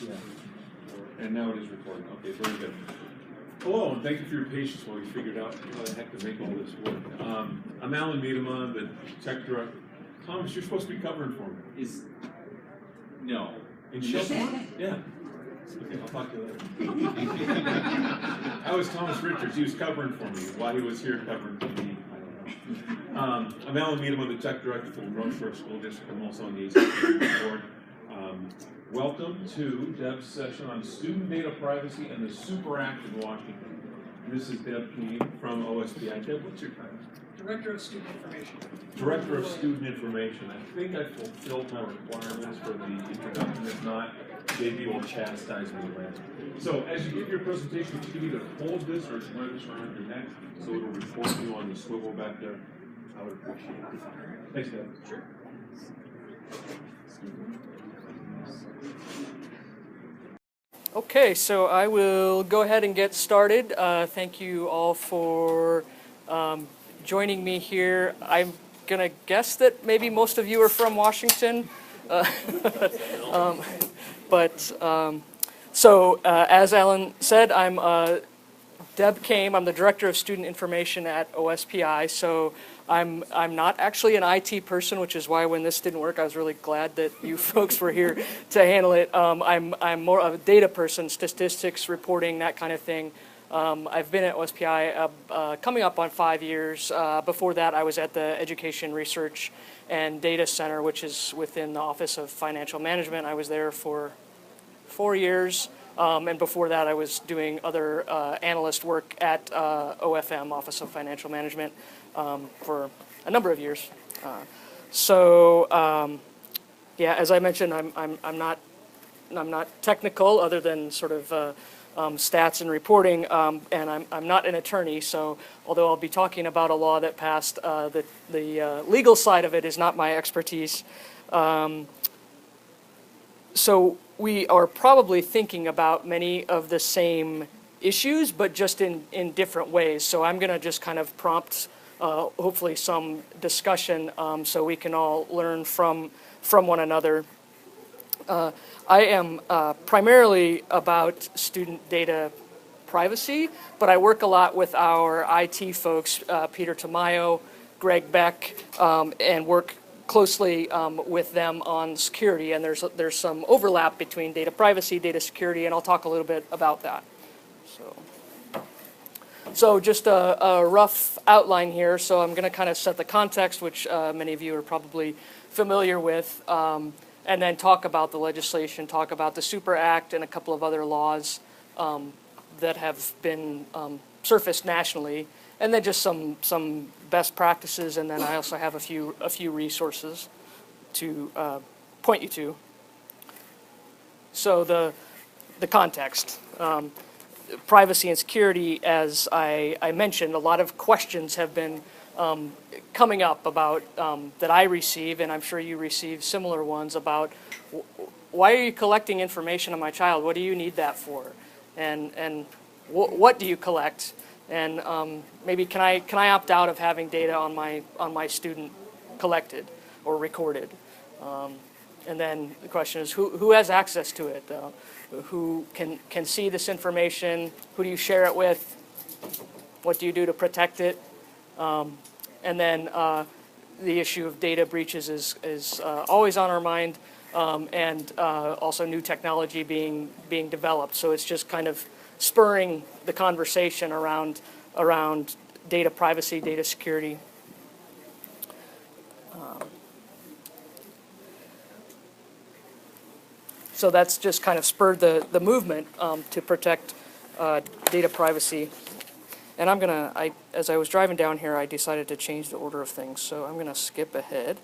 Yeah. And now it is recording. Okay, very good. Hello, and thank you for your patience while we figured out how the heck to make all this work. I'm Alan Miedema, the tech director. Thomas, you're supposed to be covering for me. No. In Shelburne? Yeah. Okay, I'll talk to you later. That was Thomas Richards. He was covering for me. While he was here covering for me, I don't know. I'm Alan Miedema, the tech director for the North Shore School District. I'm also on the ACPEnw board. Welcome to Deb's session on student data privacy and the Super Act in Washington. This is Deb Keene from OSPI. Deb, what's your title? Director of Student Information. Director of Student Information. I think I fulfilled my requirements for the introduction. If not, JB will chastise me later. So, as you give your presentation, you can either hold this or wear this around your neck so it will record you on the swivel back there. I would appreciate it. Thanks, Deb. Sure. Okay, so I will go ahead and get started. Thank you all for joining me here. I'm going to guess that maybe most of you are from Washington. So as Alan said, I'm Deb Kame. I'm the Director of Student Information at OSPI. So I'm not actually an IT person, which is why when this didn't work, I was really glad that you folks were here to handle it. I'm more of a data person, statistics, reporting, that kind of thing. I've been at OSPI coming up on 5 years. Before that, I was at the Education Research and Data Center, which is within the Office of Financial Management. I was there for 4 years. And before that, I was doing other analyst work at OFM, Office of Financial Management, for a number of years. Yeah, as I mentioned, I'm not technical, other than sort of stats and reporting, and I'm not an attorney. So although I'll be talking about a law that passed, the legal side of it is not my expertise. So we are probably thinking about many of the same issues, but just in different ways. So I'm going to just kind of prompt, hopefully, some discussion so we can all learn from one another. I am primarily about student data privacy, but I work a lot with our IT folks, Peter Tamayo, Greg Beck, and work closely with them on security, and there's some overlap between data privacy, data security, and I'll talk a little bit about that. So just a rough outline here. So I'm going to kind of set the context, which many of you are probably familiar with, and then talk about the legislation, talk about the Super Act and a couple of other laws that have been surfaced nationally, and then just some best practices, and then I also have a few resources to point you to. So the context, privacy and security, as I mentioned, a lot of questions have been coming up about that I receive, and I'm sure you receive similar ones about why are you collecting information on my child? What do you need that for? And what do you collect? And maybe can I opt out of having data on my student collected or recorded? And then the question is, who has access to it? Who can see this information? Who do you share it with? What do you do to protect it? And then the issue of data breaches is always on our mind, and also new technology being developed. So it's just kind of spurring the conversation around data privacy, data security. So that's just kind of spurred the movement to protect data privacy. And as I was driving down here, I decided to change the order of things. So I'm going to skip ahead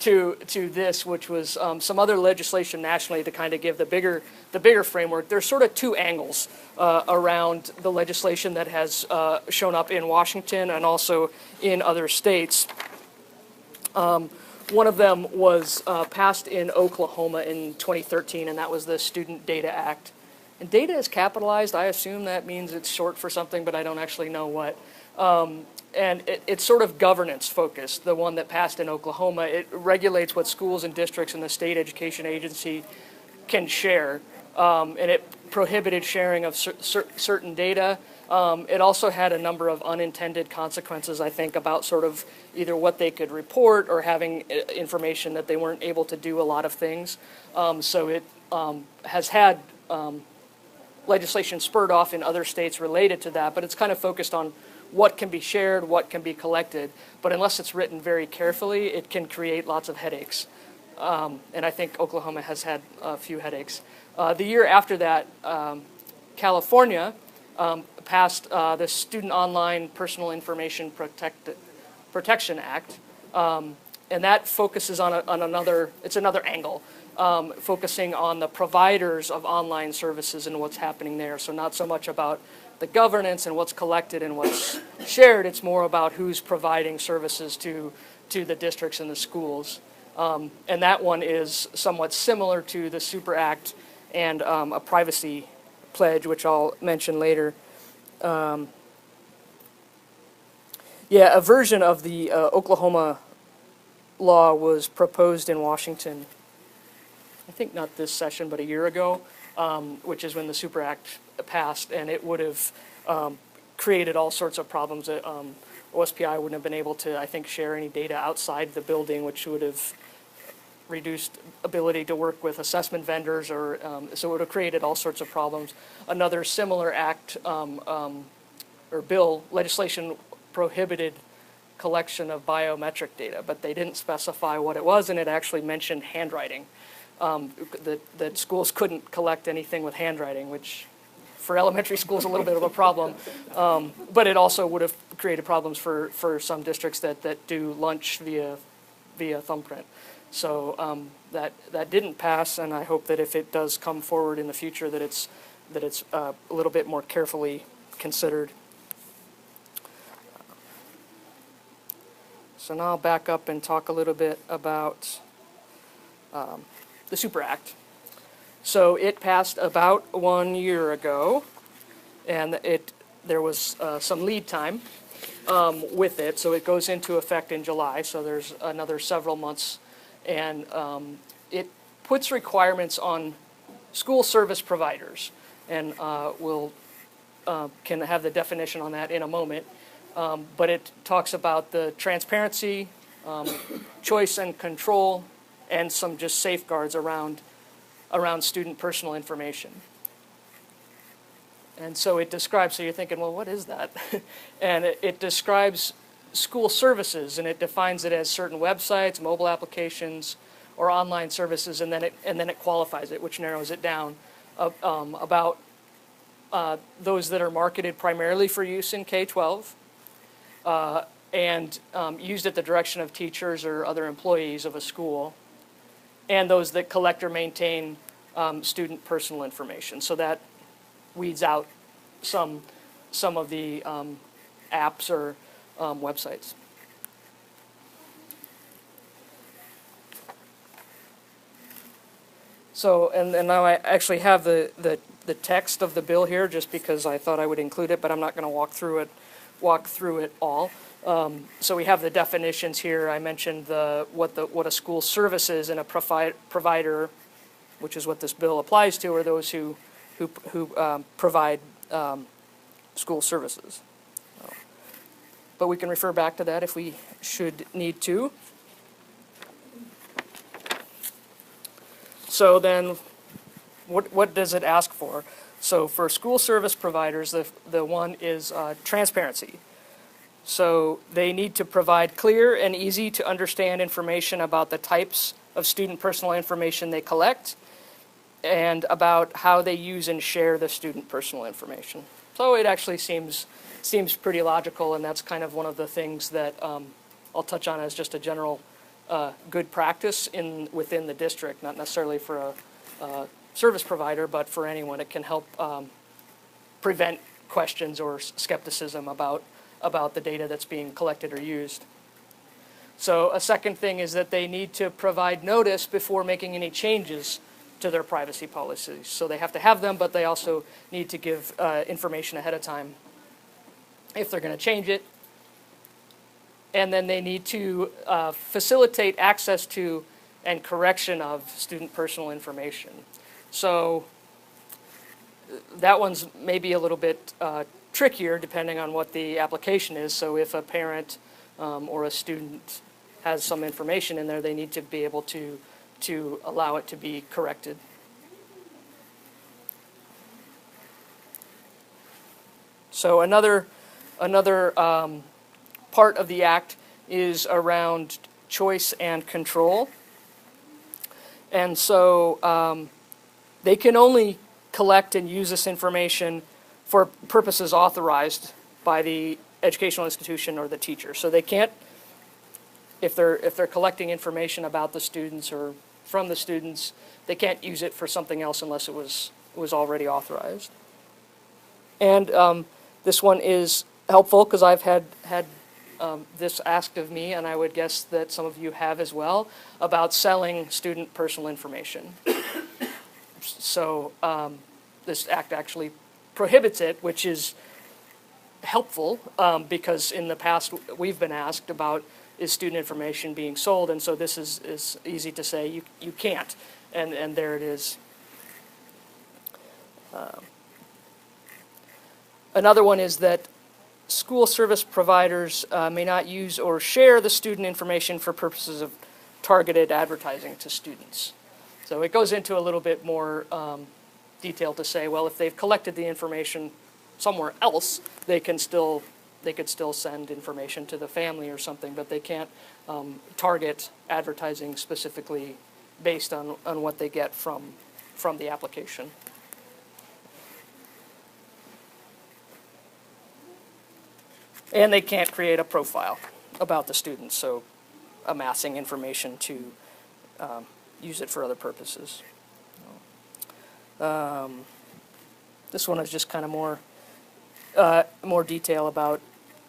to this, which was some other legislation nationally to kind of give the bigger framework. There's sort of two angles around the legislation that has shown up in Washington and also in other states. One of them was passed in Oklahoma in 2013, and that was the Student Data Act. And data is capitalized. I assume that means it's short for something, but I don't actually know what. And it's sort of governance focused, the one that passed in Oklahoma. It regulates what schools and districts and the state education agency can share, and it prohibited sharing of certain data. It also had a number of unintended consequences, I think, about sort of either what they could report or having information that they weren't able to do a lot of things. So it has had legislation spurred off in other states related to that, but it's kind of focused on what can be shared, what can be collected. But unless it's written very carefully, it can create lots of headaches. And I think Oklahoma has had a few headaches. The year after that, California passed the Student Online Personal Information Protection Act, and that focuses on another angle, focusing on the providers of online services and what's happening there. So not so much about the governance and what's collected and what's shared, it's more about who's providing services to the districts and the schools. And that one is somewhat similar to the Super Act and a privacy pledge, which I'll mention later. Yeah, a version of the Oklahoma law was proposed in Washington, I think not this session, but a year ago, which is when the Super Act passed, and it would have created all sorts of problems. OSPI wouldn't have been able to, I think, share any data outside the building, which would have reduced ability to work with assessment vendors, or so it would have created all sorts of problems. Another similar act or bill, legislation prohibited collection of biometric data, but they didn't specify what it was, and it actually mentioned handwriting. That schools couldn't collect anything with handwriting, which for elementary school is a little bit of a problem. But it also would have created problems for some districts that do lunch via thumbprint. So that didn't pass, and I hope that if it does come forward in the future, that it's a little bit more carefully considered. So now I'll back up and talk a little bit about the Super Act. So it passed about 1 year ago, and there was some lead time with it. So it goes into effect in July, so there's another several months. And it puts requirements on school service providers, and we'll can have the definition on that in a moment. But it talks about the transparency, choice and control, and some just safeguards around student personal information. And so it describes, so you're thinking, well, what is that? And it describes school services, and it defines it as certain websites, mobile applications, or online services, and then it qualifies it, which narrows it down about those that are marketed primarily for use in K-12 and used at the direction of teachers or other employees of a school, and those that collect or maintain student personal information. So that weeds out some of the apps or websites. So, and now I actually have the text of the bill here, just because I thought I would include it, but I'm not going to walk through it all. So we have the definitions here. I mentioned what a school service is, and a provider, which is what this bill applies to, are those who provide school services. But we can refer back to that if we should need to. So then, what does it ask for? So for school service providers, the one is transparency. So they need to provide clear and easy to understand information about the types of student personal information they collect, and about how they use and share the student personal information. So it actually seems pretty logical, and that's kind of one of the things that I'll touch on as just a general good practice within the district, not necessarily for a service provider, but for anyone. It can help prevent questions or skepticism about the data that's being collected or used. So a second thing is that they need to provide notice before making any changes to their privacy policies. So they have to have them, but they also need to give information ahead of time if they're going to change it. And then they need to facilitate access to and correction of student personal information. So that one's maybe a little bit trickier depending on what the application is. So if a parent or a student has some information in there, they need to be able to allow it to be corrected. So another part of the act is around choice and control. And so they can only collect and use this information for purposes authorized by the educational institution or the teacher. So they can't, if they're collecting information about the students or from the students, they can't use it for something else unless it was already authorized. And this one is helpful because I've had this asked of me, and I would guess that some of you have as well, about selling student personal information. So this act actually prohibits it, which is helpful because in the past we've been asked about is student information being sold, and so this is easy to say you can't, and there it is. Another one is that school service providers may not use or share the student information for purposes of targeted advertising to students. So it goes into a little bit more detail to say, well, if they've collected the information somewhere else, they could still send information to the family or something, but they can't target advertising specifically based on what they get from the application. And they can't create a profile about the students, so amassing information to use it for other purposes. This one is just kind of more detail about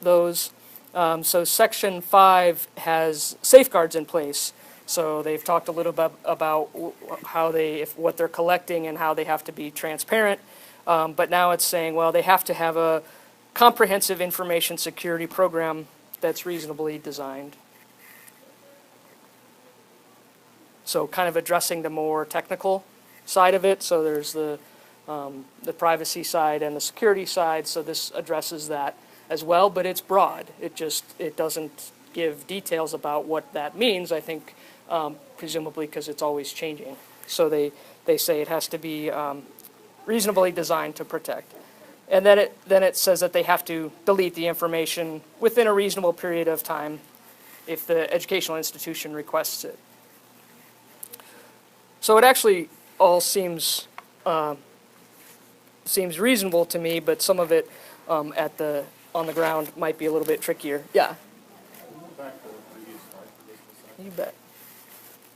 those. So Section 5 has safeguards in place. So they've talked a little bit about how what they're collecting and how they have to be transparent. But now it's saying, well, they have to have a comprehensive information security program that's reasonably designed. So kind of addressing the more technical side of it. So there's the privacy side and the security side. So this addresses that as well, but it's broad. It doesn't give details about what that means, I think, presumably because it's always changing. So they say it has to be reasonably designed to protect. And then it says that they have to delete the information within a reasonable period of time if the educational institution requests it. So it actually all seems reasonable to me, but some of it on the ground might be a little bit trickier. Yeah. Back to the previous slide for just a second. You bet.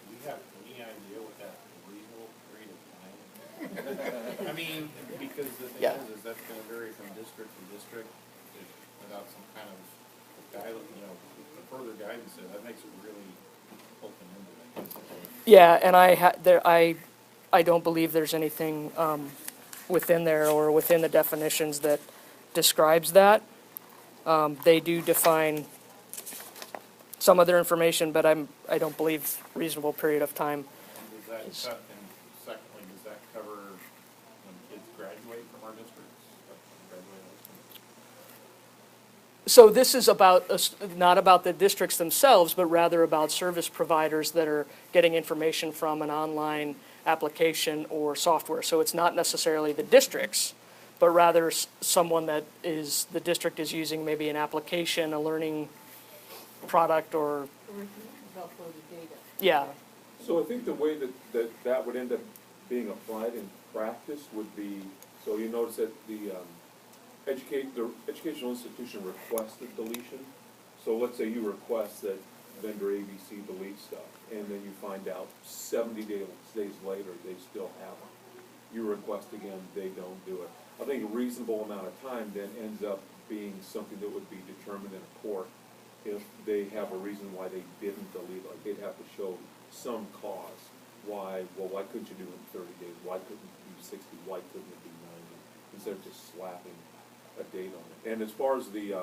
Do you have any idea what that reasonable period of time? I mean, because the thing Yeah. is that's gonna vary from district to district, without some kind of guidance, the further guidance, that makes it really open ended. Yeah, and I don't believe there's anything within there or within the definitions that describes that. They do define some of their information, but I don't believe reasonable period of time. And does that cut, and secondly, does that cover when kids graduate from our districts? So this is not about the districts themselves, but rather about service providers that are getting information from an online application or software. So it's not necessarily the districts, but rather someone that the district is using maybe an application, a learning product, or yeah. So I think the way that would end up being applied in practice would be, so you notice that the educational institution requested deletion. So let's say you request that vendor ABC delete stuff, and then you find out 70 days later they still haven't. You request again, they don't do it. I think a reasonable amount of time then ends up being something that would be determined in a court if they have a reason why they didn't delete. Like they'd have to show some cause. Why couldn't you do it in 30 days? Why couldn't it be 60? Why couldn't it be 90? Instead of just slapping a date on it. And as far as the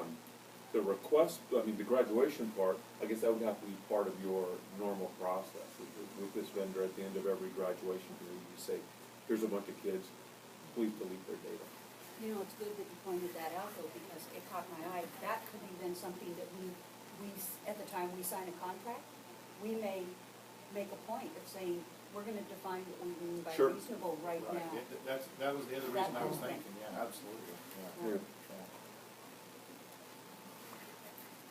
request, the graduation part, I guess that would have to be part of your normal process. With this vendor, at the end of every graduation period, you say, here's a bunch of kids, please delete their data. You know, it's good that you pointed that out though, because it caught my eye. That could be then something that at the time we sign a contract, we may make a point of saying, we're gonna define what we mean by Sure. reasonable right now. That was the other reason I was whole thing. thinking, yeah, absolutely, yeah. Yeah.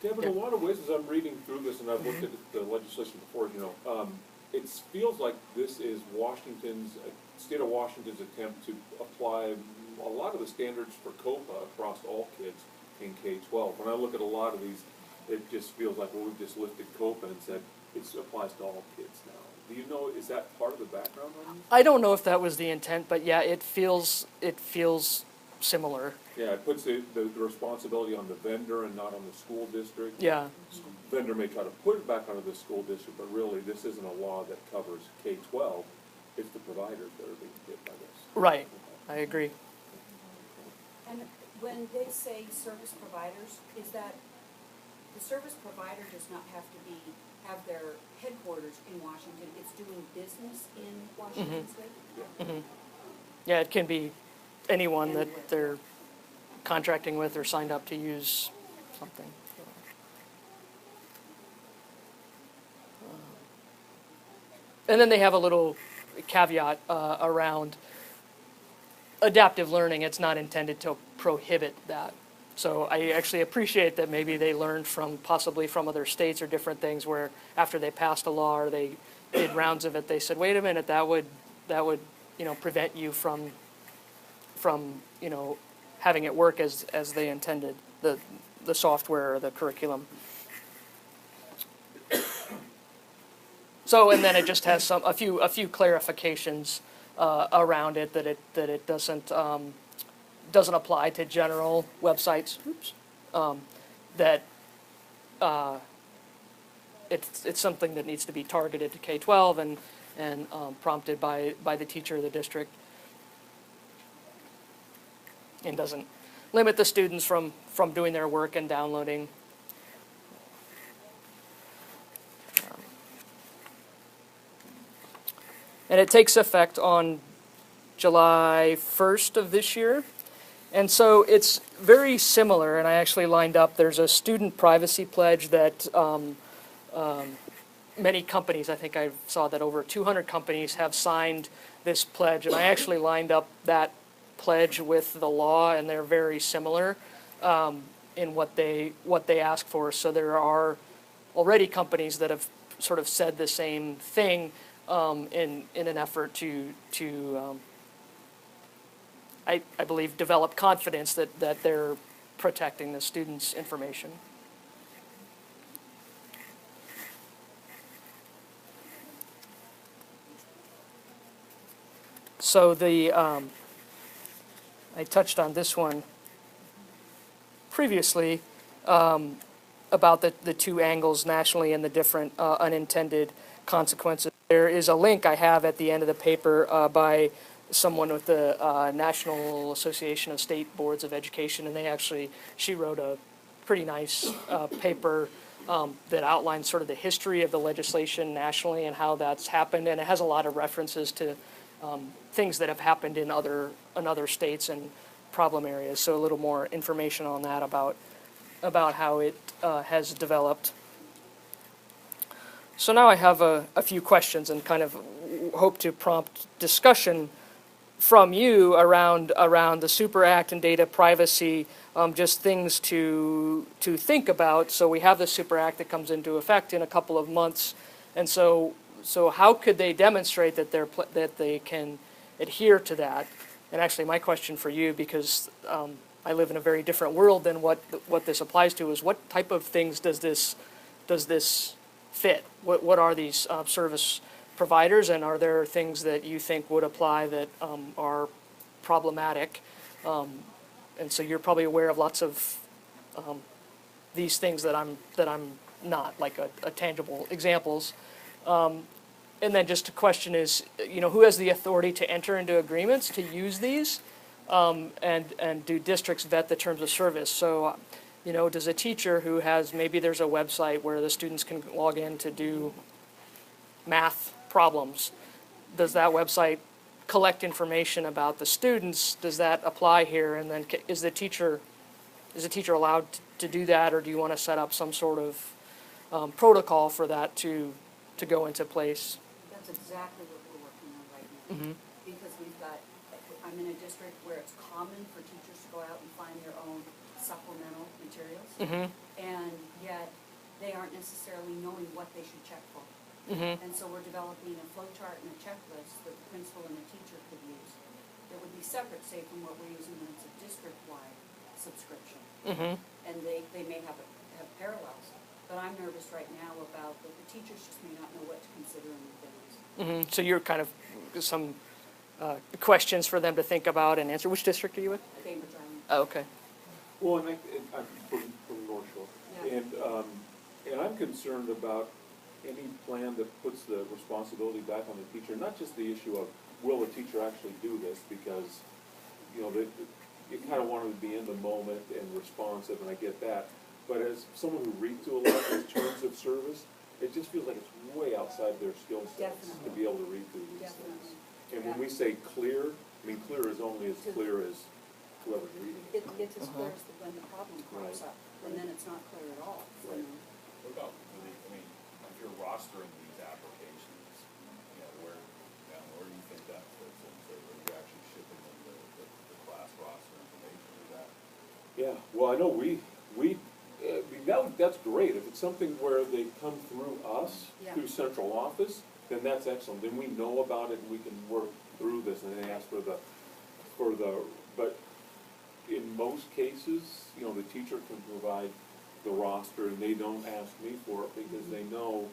Yeah. Devin, a lot of ways as I'm reading through this, and I've looked at the legislation before, it feels like this is state of Washington's attempt to apply a lot of the standards for COPA across all kids in K-12. When I look at a lot of these, it just feels like, well, we've just lifted COPA and said it applies to all kids now. Do you know, is that part of the background on this? I don't know if that was the intent, but yeah, it feels similar. Yeah, it puts the responsibility on the vendor and not on the school district. Yeah. Vendor may try to put it back onto the school district, but really, this isn't a law that covers K-12. It's the providers that are being hit by this. Right. I agree. And when they say service providers, is that the service provider does not have to have their headquarters in Washington, it's doing business in Washington State? Mm-hmm. Yeah, it can be anyone that they're contracting with or signed up to use something. And then they have a little caveat around adaptive learning. It's not intended to prohibit that. So I actually appreciate that maybe they learned possibly from other states or different things where after they passed a law or they did rounds of it, they said, wait a minute, that would prevent you from having it work as they intended, the software or the curriculum. So, and then it just has a few clarifications around it that it doesn't apply to general websites. Oops. That it's something that needs to be targeted to K-12 and prompted by the teacher of the district, and doesn't limit the students from doing their work and downloading. And it takes effect on July 1st of this year. And so it's very similar, and I actually lined up, there's a student privacy pledge that many companies, I think I saw that over 200 companies have signed this pledge, and I actually lined up that pledge with the law, and they're very similar in what they ask for. So there are already companies that have sort of said the same thing in an effort to I believe, develop confidence that they're protecting the students' information. So I touched on this one previously about the two angles nationally and the different unintended consequences. There is a link I have at the end of the paper by someone with the National Association of State Boards of Education, and she wrote a pretty nice paper that outlines sort of the history of the legislation nationally and how that's happened, and it has a lot of references to things that have happened in other states and problem areas. So a little more information on that about how it has developed. So now I have a few questions and kind of hope to prompt discussion from you around the Super Act and data privacy, just things to think about. So we have the Super Act that comes into effect in a couple of months, and so how could they demonstrate that they can adhere to that? And actually, my question for you, because I live in a very different world than what this applies to, is what type of things does this fit? What are these service providers, and are there things that you think would apply that are problematic? And so you're probably aware of lots of these things that I'm not, like a tangible examples. And then just a question is, who has the authority to enter into agreements to use these, and do districts vet the terms of service? So, does a teacher who maybe there's a website where the students can log in to do math problems, does that website collect information about the students, does that apply here? And then is the teacher allowed to do that, or do you want to set up some sort of protocol for that to go into place? That's exactly what we're working on right now. Because I'm in a district where it's common for teachers to go out and find their own supplemental materials. And yet, they aren't necessarily knowing what they should check for. And so we're developing a flow chart and a checklist that the principal and the teacher could use. That would be separate, say, from what we're using when it's a district-wide subscription. And they may have parallels. But I'm nervous right now about that the teachers just may not know what to consider in things. So you're kind of some questions for them to think about and answer. Which district are you with? Cambridge Island. Oh, okay. Well, and I'm from North Shore. Yeah. And I'm concerned about any plan that puts the responsibility back on the teacher, not just the issue of will the teacher actually do this, because, you know, you kind of want them to be in the moment and responsive, and I get that. But as someone who reads through a lot of these terms of service, it just feels like it's way outside their skill sets to be able to read through these things. And when we say clear, I mean, clear is only as clear as whoever's reading it. It's as clear as when the problem crops up, and then it's not clear at all. Right. What about, if you're rostering these applications, where do you think that fits into, are you actually shipping them the class roster information, or that? Yeah, well, I know that's great. If it's something where they come through us, through central office, then that's excellent. Then we know about it and we can work through this, and they ask but in most cases, the teacher can provide the roster and they don't ask me for it because they know,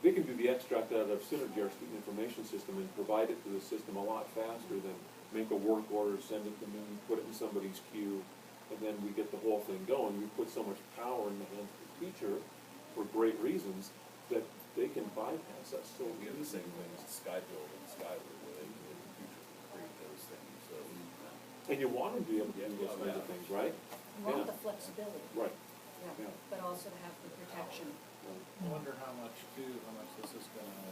they can do the extract out of Synergy, our student information system, and provide it to the system a lot faster than make a work order, send it to me, put it in somebody's queue, and then we get the whole thing going. We put so much power in the hands of the teacher for great reasons that they can bypass us. So We have the same thing as Skybuild and Skyward, where the teachers can create those things, so. and you want them to be able to do those kinds of things, right? You want the flexibility. Right. Yeah, but also to have the protection. I wonder how much this is gonna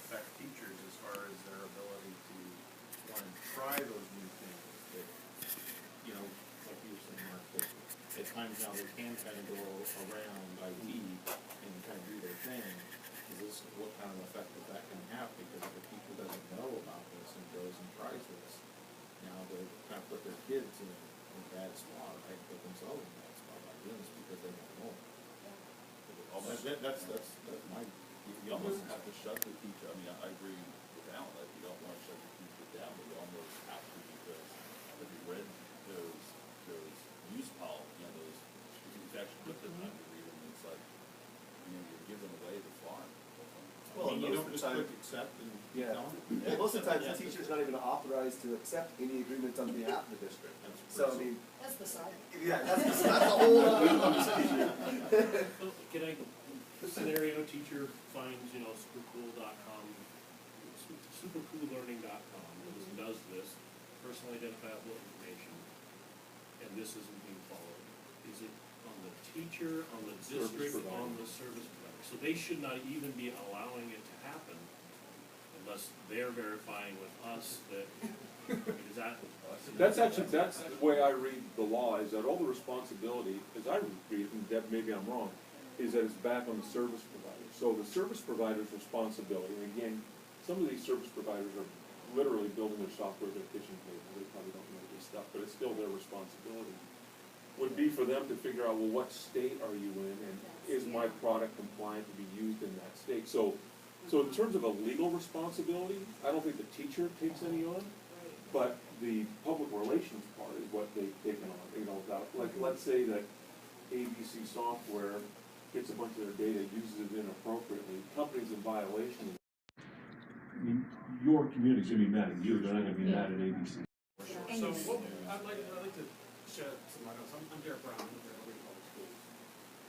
affect teachers as far as their ability to want to try those new things that, like you were saying, Mark, that at times now they can kind of go around IT and kind of do their thing. What kind of effect that can have? Because if a teacher doesn't know about this and goes and tries this, now they're kind of put their kids in a bad spot, right? Put themselves in a bad spot by doing this because they don't know. That's my, you almost have to shut the teacher. I agree with Alan that you don't want to shut the teacher down, but you almost have to, because if you read those use policies, those actually put them on to read them, it's like, you're giving away the farm. Well, you don't most just of the click accept and Yeah. tell them. Well, most of the times, the teacher's not even authorized to accept any agreements on behalf of the district. So, That's the side. yeah, that's a whole other conversation. Can I, scenario teacher finds, supercoollearning.com, does this, personally identifiable information, and this isn't being followed. Is it on the teacher, on the district, on the service provider? So they should not even be allowing it to happen unless they're verifying with us that, is that? That's the way I read the law, is that all the responsibility, as I read it, and Deb, maybe I'm wrong, is that it's back on the service provider. So the service provider's responsibility, and again, some of these service providers are literally building their software at their kitchen table. They probably don't know this stuff, but it's still their responsibility. Would be for them to figure out, well, what state are you in, and is my product compliant to be used in that state? So in terms of a legal responsibility, I don't think the teacher takes any on, but the public relations part is what they've taken on. Let's say that ABC software gets a bunch of their data, uses it inappropriately, company's in violation. Your community's gonna be mad at you, they're not gonna be mad at ABC. So, I'd like to shed some light on something. I'm Derek Brown, I'm with Public Schools.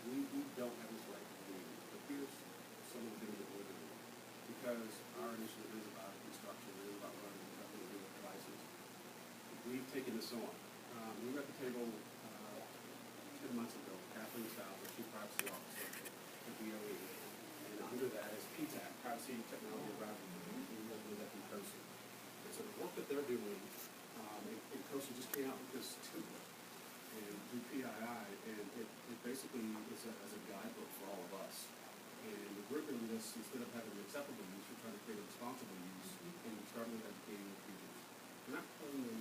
We don't have this right to do, but here's some of the things that we're doing. Because our initiative is about instruction, it is about learning, it's nothing to do with devices. We've taken this on. We were at the table 10 months ago, Kathleen South, the Chief Privacy Officer at DOE, and under that is PTAC, Privacy Technology Advisory Board. We work with that COSA. And so the work that they're doing, and COSA just came out with this tool, and do PII, and it basically is as a guidebook for all of us. And we're doing this, instead of having an acceptable use, we're trying to create a responsible use, and we're starting with educating the teachers. We're not telling them,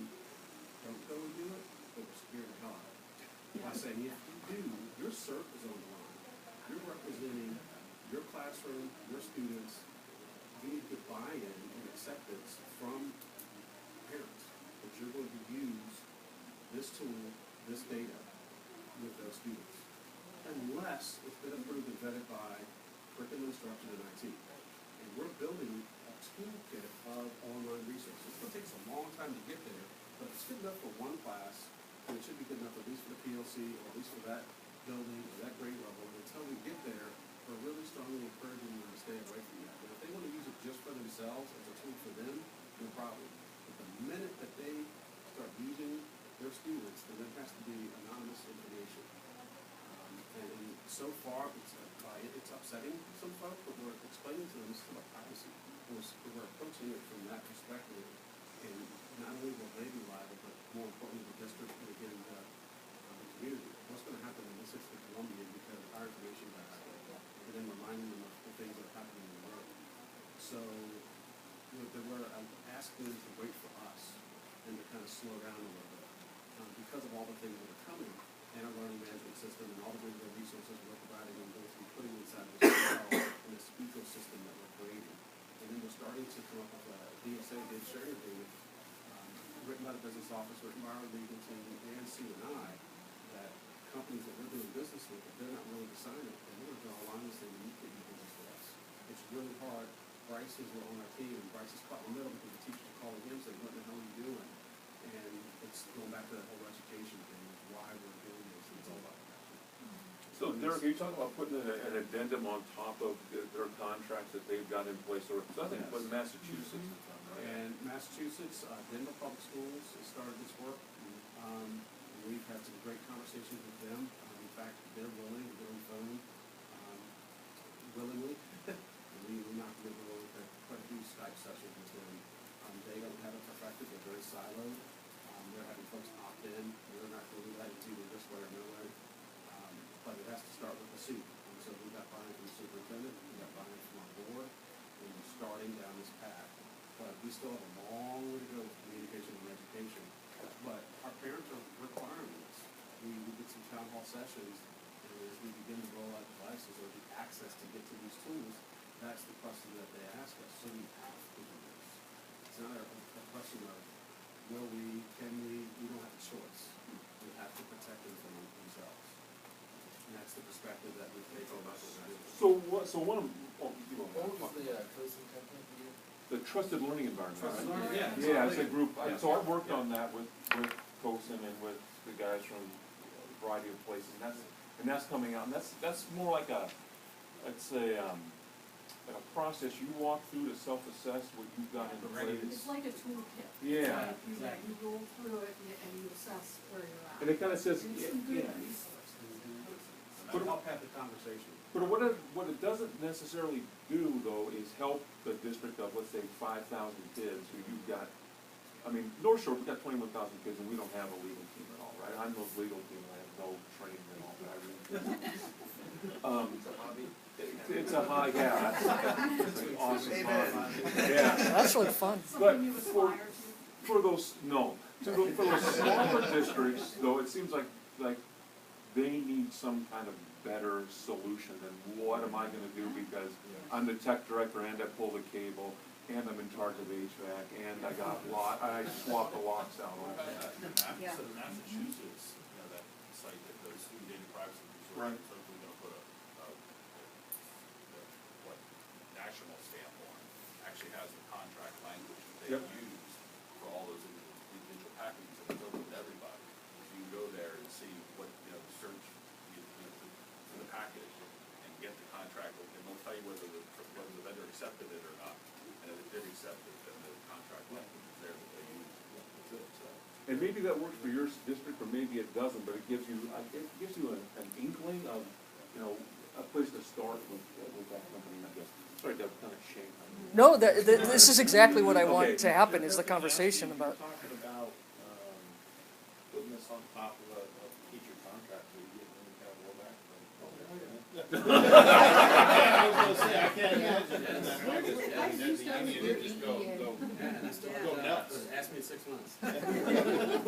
don't go and do it, but we're scaring the hell out of it. By saying, if you do, your cert is on the line. You're representing your classroom, your students. You need to get buy-in and acceptance from parents that you're going to use this tool, this data with those students. Unless it's been approved and vetted by curriculum instruction and IT. And we're building a toolkit of online resources. It's gonna take us a long time to get there, but it's good enough for one class, and it should be good enough at least for the PLC, or at least for that building, or that grade level. And until we get there, we're really strongly encouraging them to stay away from that. And if they wanna use it just for themselves, as a tool for them, no problem. But the minute that they start using their students, then it has to be anonymous information. And so far, it's upsetting some folks, but we're explaining to them this is about privacy. We're approaching it from that perspective, and not only will they be liable, but more importantly, the district and again, the community. What's going to happen in this is the Colombian because our information got out, and then reminding them of the things that are happening in the world. So, we're asking them to wait for us and to kind of slow down a little bit because of all the things that are coming. And our learning management system and all the digital resources we're providing and going to be putting inside this in this ecosystem that we're creating. And then we're starting to come up with a DSA, data sharing agreement, written by the business office, written by our legal team and C&I, that companies that we're doing business with, if they're not willing to sign it, then we're going to draw a line and say, you can't do business with us. It's really hard. Bryce is on our team, and Bryce is caught in the middle because the teachers are calling him saying, what the hell are you doing? And it's going back to that whole education thing, why we're doing this, it's all about passion. So Derek, are you talking about putting an addendum on top of their contracts that they've got in place, or, because I think it was Massachusetts, right? And Massachusetts, Denver Public Schools has started this work. We've had some great conversations with them. In fact, they're willing to get on the phone willingly. We're not going to go with quite a few Skype sessions with them. They don't have it perfected, they're very siloed. They're having folks opt in. We're not going to do that it's either this way or no way. But it has to start with the soup. And so we got buy-in from the superintendent, we got buy-in from our board, and we're starting down this path. But we still have a long way to go with communication and education. But our parents are requiring this. We did some town hall sessions, and as we begin to roll out devices or the access to get to these tools, that's the question that they ask us. So we have to do this. It's not a question of will we, can we don't have a choice. We have to protect them from themselves. And that's the perspective that we take on us. So one of, What was the COSA company for you? the trusted learning environment, Trusted right? learning, Yeah, it's a group, Yeah. so I worked on that with COSN and with the guys from a variety of places, and that's coming out, and that's more like a, let's say, like a process you walk through to self-assess what you've got in place. It's like a toolkit. Yeah. It's like you roll through it and you assess where you're at. And it kinda says, And it's yeah, some good yeah. resources. But help have the conversation. But what it doesn't necessarily do, though, is help the district of, let's say, 5,000 kids who you've got. I mean, North Shore, we've got 21,000 kids, and we don't have a legal team at all, right? I'm the legal team, and I have no training at all, but I really It's a hobby. it's a high, yeah, that's an awesome Amen. hobby. Yeah. That's really fun. But Something you for, aspire to. for those, no, for those smaller districts, though, it seems like they need some kind of better solution than what am I gonna do because I'm the tech director and I pull the cable and I'm in charge of HVAC and I swap the locks out. Yeah. So Massachusetts, that site that does student data privacy Right. resources, hopefully gonna put what national stamp on, actually has a contract language that they Yep. use for all those individual packages that it's open to everybody. So you can go there and see what, search, for the package and get the contract, and they'll tell you whether the vendor accepted it or not. And if it did accept it, then the contract language is there that they use. And maybe that works for your district or maybe it doesn't, but it gives you an inkling of, a place to start with that company, I guess. Sorry, that kind of shame. No, this is exactly what I Okay. want to happen, is the conversation You're about. talking about, putting this on top of a teacher contract, so you get any kind of rollback. I was gonna say, I can't imagine. Just go nuts. Ask me in 6 months. But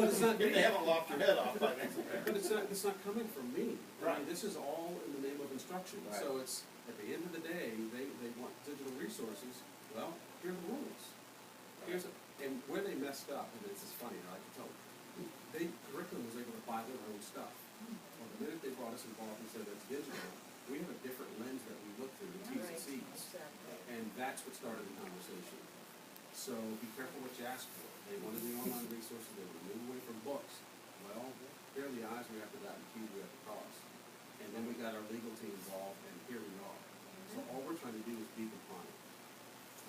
it's not, if they haven't lopped your head off by next year. But it's not coming from me. I Right. mean, this is all in the name of instruction. Right. So it's, at the end of the day, they want digital resources. Well, here are the rules. And where they messed up, and this is funny, I can tell you, curriculum was able to buy their own stuff. Well, the minute they brought us involved and said it's digital, we have a different lens that we look through, the T's and C's. And that's what started the conversation. So be careful what you ask for. They wanted the online resources, they would move away from books. Well, here are the I's we have to dot and T's we have to cross. And then we got our legal team involved, and here we are. So all we're trying to do is be compliant.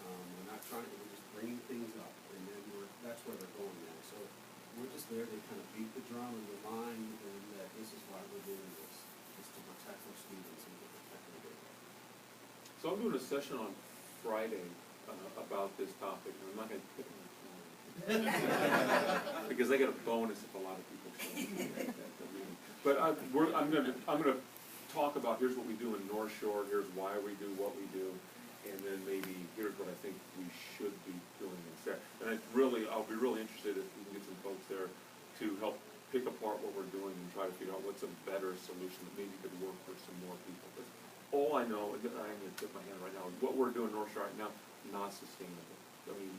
We're not trying, we're just bringing things up, and then that's where they're going now. So we're just there to kind of beat the drum and remind them that this is why we're doing this, is to protect our students and to protect their data. So I'm doing a session on Friday about this topic, and I'm not gonna pick on because I get a bonus if a lot of people show up. But I'm gonna talk about, here's what we do in North Shore, here's why we do what we do, and then maybe here's what I think we should be doing instead. And I'll be really interested if we can get some folks there to help pick apart what we're doing and try to figure out what's a better solution that maybe could work for some more people. But all I know, and I'm gonna tip my hand right now, what we're doing in North Shore right now, not sustainable. I mean,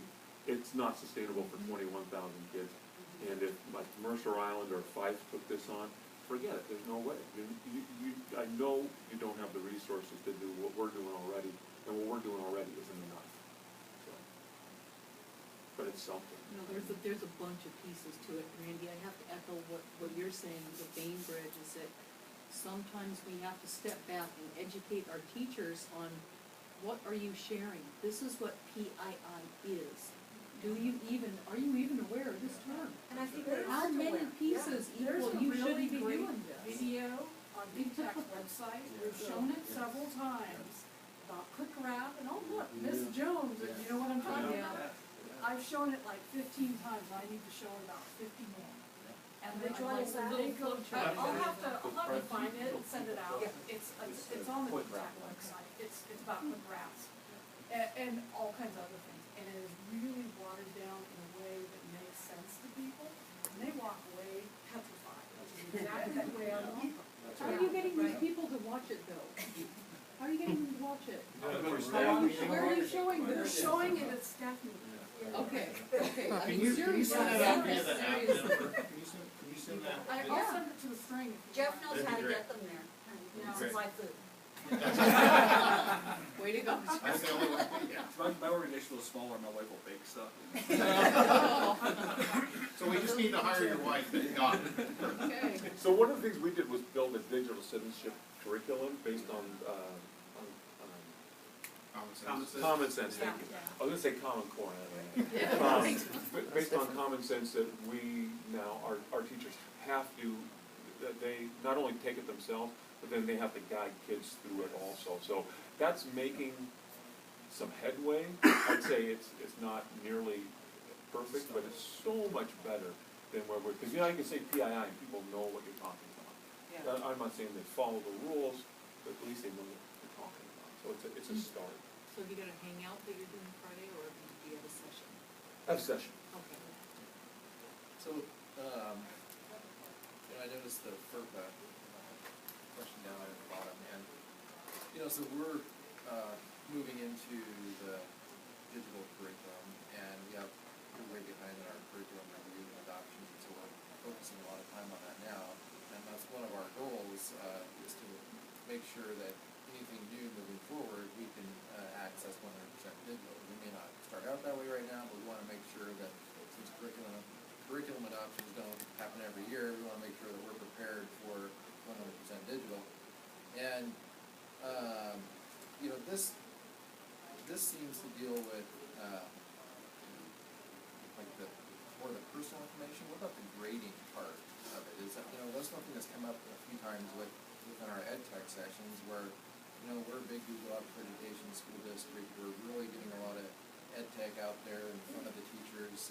it's not sustainable for 21,000 kids. And if like Mercer Island or Fife took this on, forget it, there's no way. I know you don't have the resources to do what we're doing already, and what we're doing already isn't enough. So, but it's something. No, there's a bunch of pieces to it, Randy. I have to echo what you're saying with Bainbridge, is that sometimes we have to step back and educate our teachers on what are you sharing? This is what PII is. Are you even aware of this term? And I think they're How not many aware. pieces There's equal a you should really be great doing this? video on Big Tech's website, we've shown it several times, about Quick Wrap, and oh look, Miss Jones, and you know what I'm talking about? I've shown it like 15 times, I need to show it about 50 more. And then Which one is that? they go, I'll have to find it and send it out. It's on the Big Tech website, it's about Quick Wraps, and all kinds of other things. And it is really watered down in a way that makes sense to people, and they walk away petrified, which is exactly the way I want them. How are you getting these people to watch it though? How are you getting them to watch it? Where are you showing this? They're showing it at staff meeting. Okay, I Can mean, you seriously. send that out via the app, Jennifer? Can you send that? I'll send it to the string. if you Jeff want. knows how to get them there. This is my food. Way to go. That's the only way, yeah. My organization is smaller, my wife will bake stuff. So we just need to hire your wife, and got it. Okay. So one of the things we did was build a digital citizenship curriculum based on common sense, thank you. I was gonna say common core, but based on common sense that we now, our teachers have to, that they not only take it themselves, but then they have to guide kids through it also. So that's making some headway. I'd say it's not nearly perfect, but it's so much better than where we're, because you know, you can say PII and people know what you're talking about. I'm not saying they follow the rules, but at least they know what you're talking about. So it's a start. So have you got a hangout that you're doing Friday, or do you have a session? A session. Okay. So, I noticed the FERPA question down at the bottom, and, so we're, moving into the digital curriculum, and we're way behind in our curriculum review and adoption, so we're focusing a lot of time on that now, and that's one of our goals, is to make sure that anything new moving forward, we can, access 100% digital. We may not start out that way right now, but we want to make sure that since curriculum adoptions don't happen every year, we want to make sure that we're prepared for 100% digital. And this seems to deal with like more the personal information. What about the grading part of it? Is that that's something that's come up a few times within our ed tech sessions where we're a big Google accreditation school district. We're really getting a lot of ed tech out there in front of the teachers,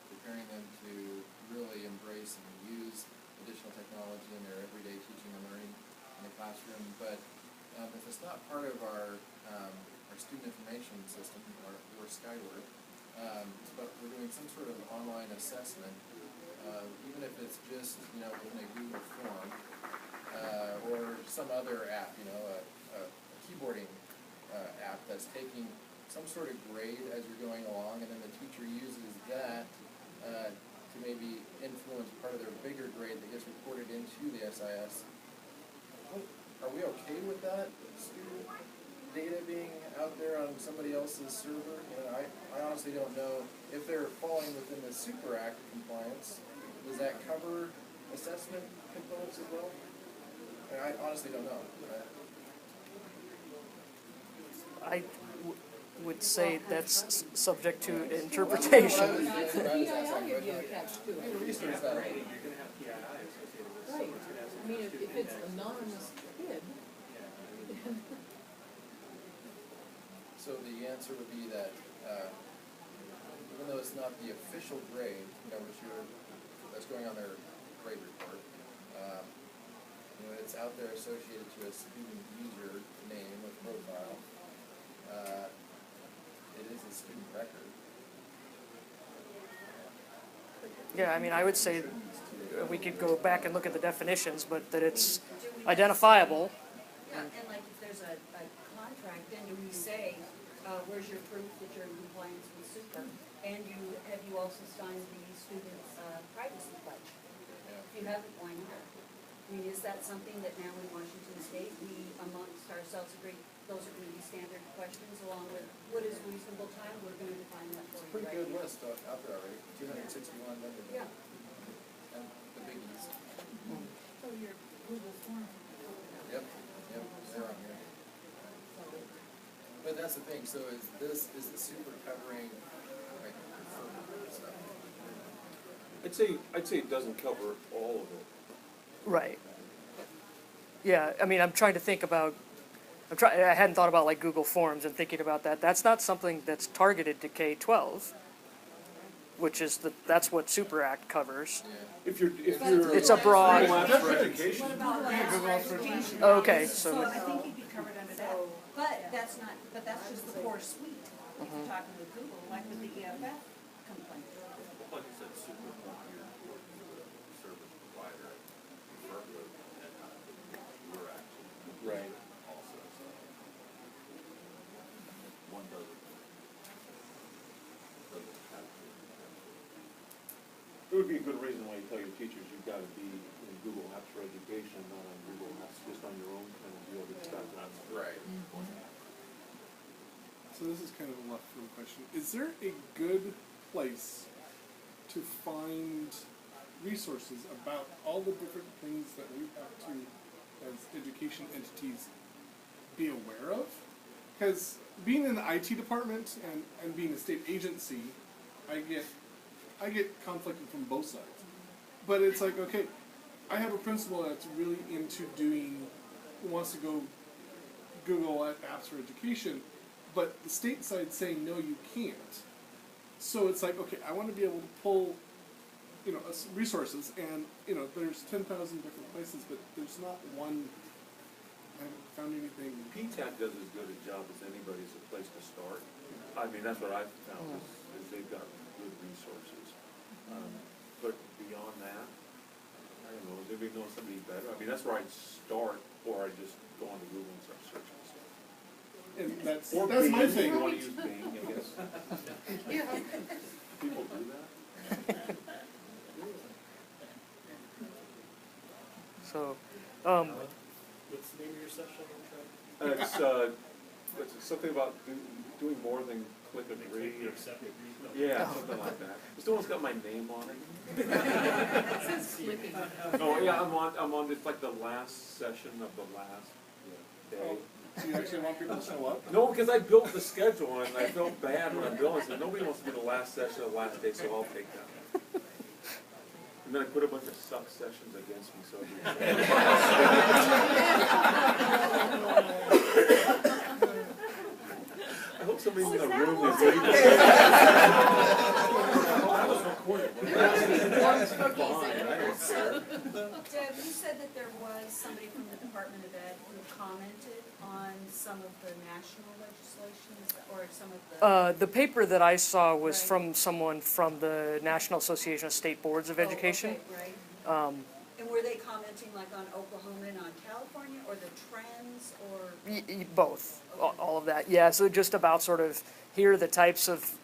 preparing them to really embrace and use additional technology in their everyday teaching and learning in the classroom. But if it's not part of our student information system, or Skyward, but we're doing some sort of online assessment, even if it's just, in a Google form, or some other app, a keyboarding app that's taking some sort of grade as you're going along, and then the teacher uses that to maybe influence part of their bigger grade that gets reported into the SIS. Are we okay with that student data being out there on somebody else's server? I honestly don't know if they're falling within the Super Act compliance. Does that cover assessment components as well? I honestly don't know. I would say that's subject to interpretation. I'll give you a catch to it. Research that. You're gonna have PII associated with it, so Right. it's gonna have I some mean, if student it's index. anonymous kid, So the answer would be that, even though it's not the official grade, that's going on their grade report, it's out there associated to a student user name or profile. It is a student record. Yeah, I mean, I would say we could go back and look at the definitions, but that it's identifiable. Yeah, and like if there's a contract, then do we say, where's your proof that you're in compliance with super? And have you also signed the student's privacy pledge? If you haven't, why not? I mean, is that something that now in Washington State, we amongst ourselves agree, those are gonna be standard questions along with what is reasonable time? We're gonna define that for you Pretty right good now. list out there already, 261 members. Yeah. And the biggies. so your Google form. Yep, they're on here. But that's the thing, so is the super covering, like, preferred stuff? I'd say it doesn't cover all of it. Right. Yeah, I mean, I'm trying to think about, I hadn't thought about like Google Forms and thinking about that. That's not something that's targeted to K-12, which is that's what Super Act covers. Yeah. If you're. It's a broad. Google Apps for education. What about education? Okay, So so, I think you'd be covered under that, but that's just the core suite. If you're talking with Google, like with the EFF complaint. Like I said, super computer service provider, preferably, and we're actually. Right. Also, so. One doesn't have to. It would be a good reason why you tell your teachers you've gotta be in Google Apps for education, not on Google Apps, just on your own kind of deal that's got that. Right. So this is kind of a left field question. Is there a good place to find resources about all the different things that we have to, as education entities, be aware of? Because being in the IT department and being a state agency, I get conflicted from both sides. But it's like, okay, I have a principal that's really into wants to go Google Apps for education, but the state side's saying, no, you can't. So it's like, okay, I want to be able to pull, resources, and, there's 10,000 different places, but there's not one, I haven't found anything. PTAC does as good a job as anybody's a place to start. I mean, that's what I've found, is they've got good resources. But beyond that, I don't know, maybe know somebody better. I mean, that's where I'd start, or I'd just go onto Google and start searching stuff. And that's Or my Bing, if thing. you wanna use Bing, I guess. People do that. so, What's the name of your session? It's something about doing more than click agree. Click accept agree. Yeah, something like that. It's the one that's got my name on it. It says clicking. Oh, yeah, I'm on, it's like the last session of the last day. So you actually want people to show up? No, because I built the schedule and I felt bad when I built it. I said, nobody wants to be the last session of the last day, so I'll take that. And then I put a bunch of suck sessions against me, so. I hope somebody's in the room that's ready to say that was recorded. That's fine, I don't care. Deb, you said that there was somebody from the Department of Ed who commented on some of the national legislation, or some of the... The paper that I saw was Right. from someone from the National Association of State Boards of Education. Oh, okay, right. And were they commenting like on Oklahoma and on California, or the trends, or? Both, all of that. Yeah, so just about sort of, here are the types of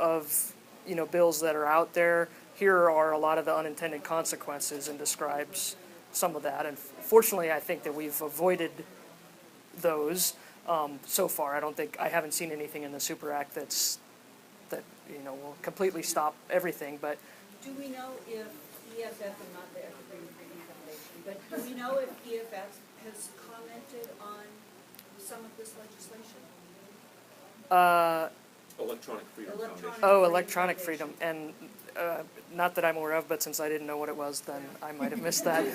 bills that are out there. Here are a lot of the unintended consequences, and describes some of that. And fortunately, I think that we've avoided those so far. I haven't seen anything in the Super Act that will completely stop everything, but. Do we know if EFF, and not the Evergreen Freedom Foundation, but do we know if EFF has commented on some of this legislation? Electronic Freedom Foundation. Electronic freedom, and not that I'm aware of, but since I didn't know what it was, then I might have missed that.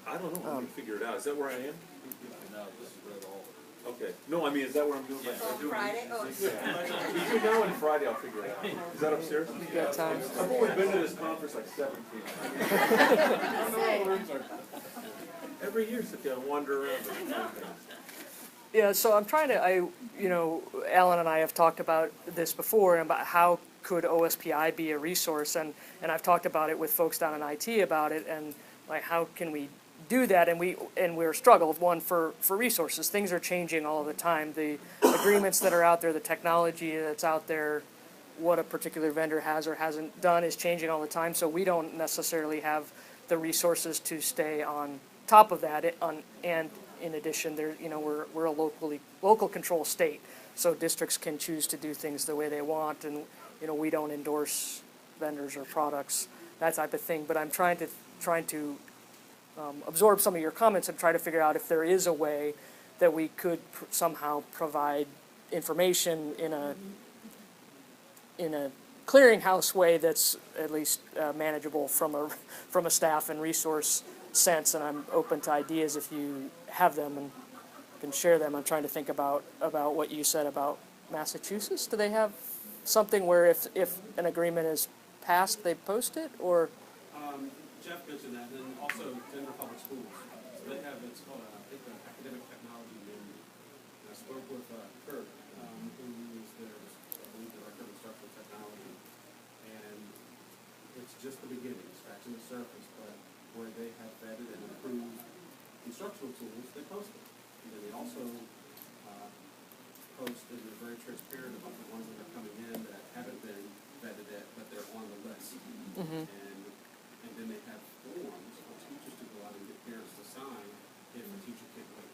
I don't know, I'm gonna figure it out. Is that where I am? No, this is read all. Okay, no, I mean, is that where I'm doing my? On Friday? Oh, Between now and Friday, I'll figure it out. Is that upstairs? You got time? I've only been to this conference like 17 times. Every year, sit down, wander around. Yeah, so I'm trying to, Alan and I have talked about this before, about how could OSPI be a resource, and I've talked about it with folks down in IT about it, and like, how can we do that? And we're struggled, one, for resources. Things are changing all the time. The agreements that are out there, the technology that's out there, what a particular vendor has or hasn't done is changing all the time, so we don't necessarily have the resources to stay on top of that. And in addition, we're a local control state, so districts can choose to do things the way they want, and we don't endorse vendors or products, that type of thing. But I'm trying to absorb some of your comments and try to figure out if there is a way that we could somehow provide information in a clearinghouse way that's at least manageable from a staff and resource sense. And I'm open to ideas if you have them and can share them. I'm trying to think about what you said about Massachusetts. Do they have something where if an agreement is passed, they post it, or? Jeff mentioned that, and then also Denver Public Schools. So they have, it's called, academic technology manual. And I spoke with Kurt, who is their, I believe, director of instructional technology. And it's just the beginning, scratching the surface, but where they have vetted and improved instructional tools, they post it. And then they also post, and they're very transparent about the ones that are coming in that haven't been vetted yet, but they're on the list. Mm-hmm. And then they have forms for teachers to go out and get parents to sign if a teacher can't wait.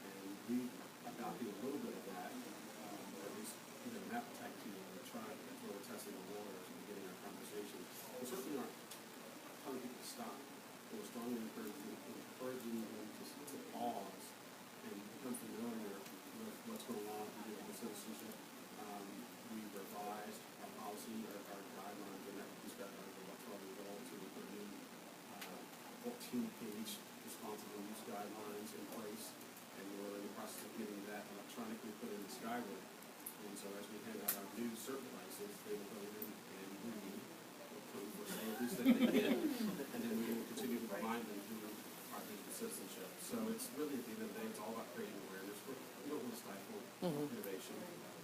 And we adopted a little bit of that, or at least an appetite to try to throw a testing the waters and beginning our conversation. We certainly aren't telling people to stop. We're strongly encouraging them to pause and become familiar with what's going on with citizenship. We revised our policy, our guidelines, and these guidelines are about 12 years old, so we put new 14-page responsible use guidelines in place, and we're in the process of getting that electronically put in Skyward. And so as we hand out our new cert license, they will go in and read, or say at least that they did, and then we will continue to remind them through our digital citizenship. So it's really, at the end of the day, it's all about creating awareness. We don't want to stifle innovation,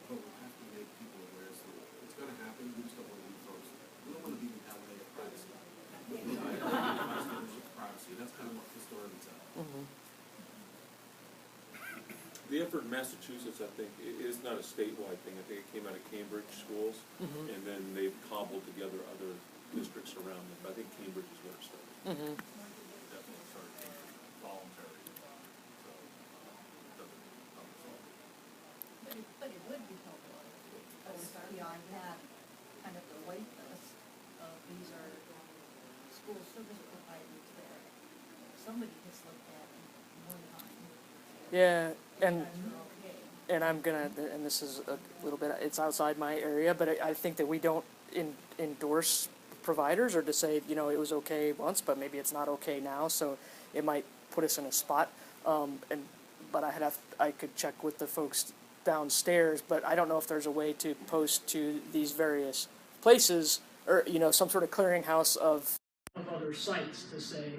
but we have to make people aware. So it's going to happen. We just don't want to be folks. We don't want to be in LA of privacy. We want to be privacy. That's kind of what the story is at. The effort in Massachusetts, I think, is not a statewide thing. I think it came out of Cambridge schools, and then they've cobbled together other districts around them. But I think Cambridge is where it started. Definitely started being voluntary, so it doesn't help us all. But it would be helpful if OSPI had kind of the wait list of these are school service providers that somebody has looked at one time. Yeah, and They're okay. and I'm gonna, and this is a little bit, it's outside my area, but I think that we don't endorse providers, or to say, you know, it was okay once, but maybe it's not okay now, so it might put us in a spot. But I could check with the folks downstairs, but I don't know if there's a way to post to these various places, or, you know, some sort of clearinghouse of other sites to say,